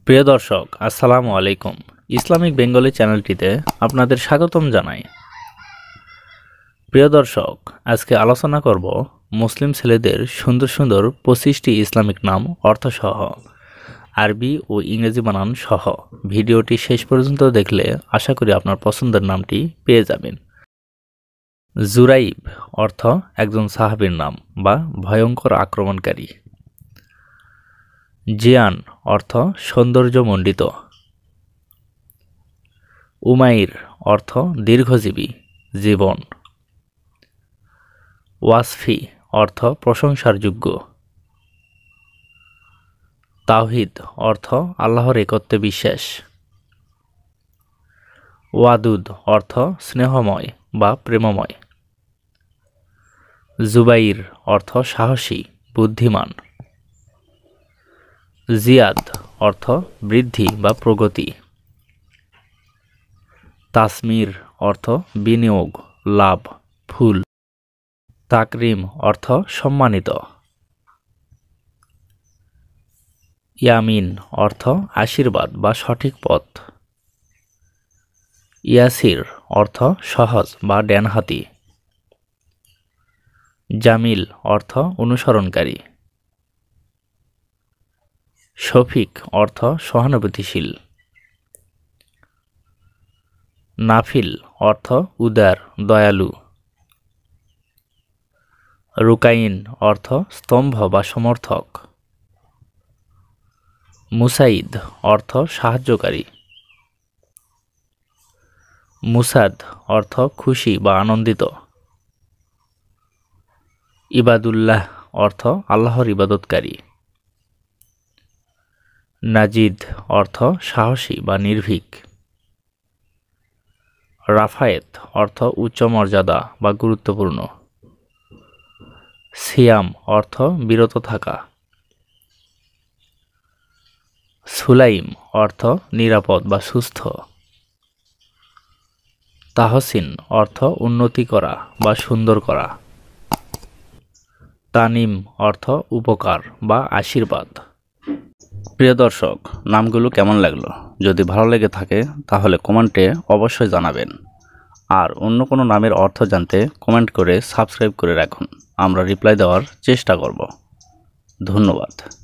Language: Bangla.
প্রিয় দর্শক, আসসালামু আলাইকুম। ইসলামিক বেঙ্গলি চ্যানেলটিতে আপনাদের স্বাগতম জানাই। প্রিয় দর্শক, আজকে আলোচনা করব মুসলিম ছেলেদের সুন্দর সুন্দর 25টি ইসলামিক নাম অর্থসহ, আরবি ও ইংরেজি বানান সহ। ভিডিওটি শেষ পর্যন্ত দেখলে আশা করি আপনার পছন্দের নামটি পেয়ে যাবেন। জুরাইব অর্থ একজন সাহাবীর নাম বা ভয়ঙ্কর আক্রমণকারী। জিয়ান অর্থ সৌন্দর্যমণ্ডিত। উমাইর অর্থ দীর্ঘজীবী, জীবন। ওয়াসফি অর্থ প্রশংসার যোগ্য। তাওহিদ অর্থ আল্লাহর একত্বে বিশ্বাস। ওয়াদুদ অর্থ স্নেহময় বা প্রেমময়। জুবাইর অর্থ সাহসী, বুদ্ধিমান। জিয়াদ অর্থ বৃদ্ধি বা প্রগতি। তাসমির অর্থ বিনিয়োগ, লাভ, ফুল। তাকরিম অর্থ সম্মানিত। ইয়ামিন অর্থ আশীর্বাদ বা সঠিক পথ। ইয়াসির অর্থ সহজ বা ডানহাতি। জামিল অর্থ অনুসরণকারী। শফিক অর্থ সহানুভূতিশীল। নাফিল অর্থ উদার, দয়ালু। রুকাইন অর্থ স্তম্ভ বা সমর্থক। মুসাইদ অর্থ সাহায্যকারী। মুসাদ অর্থ খুশি বা আনন্দিত। ইবাদুল্লাহ অর্থ আল্লাহর ইবাদতকারী। নাজিদ অর্থ সাহসী বা নির্ভীক। রাফায়েত অর্থ উচ্চ মর্যাদা বা গুরুত্বপূর্ণ। সিয়াম অর্থ বিরত থাকা। সুলাইম অর্থ নিরাপদ বা সুস্থ। তাহসিন অর্থ উন্নতি করা বা সুন্দর করা। তানিম অর্থ উপকার বা আশীর্বাদ। প্রিয় দর্শক, নামগুলো কেমন লাগলো? যদি ভালো লেগে থাকে তাহলে কমেন্টে অবশ্যই জানাবেন। আর অন্য কোনো নামের অর্থ জানতে কমেন্ট করে সাবস্ক্রাইব করে রাখুন। আমরা রিপ্লাই দেওয়ার চেষ্টা করব। ধন্যবাদ।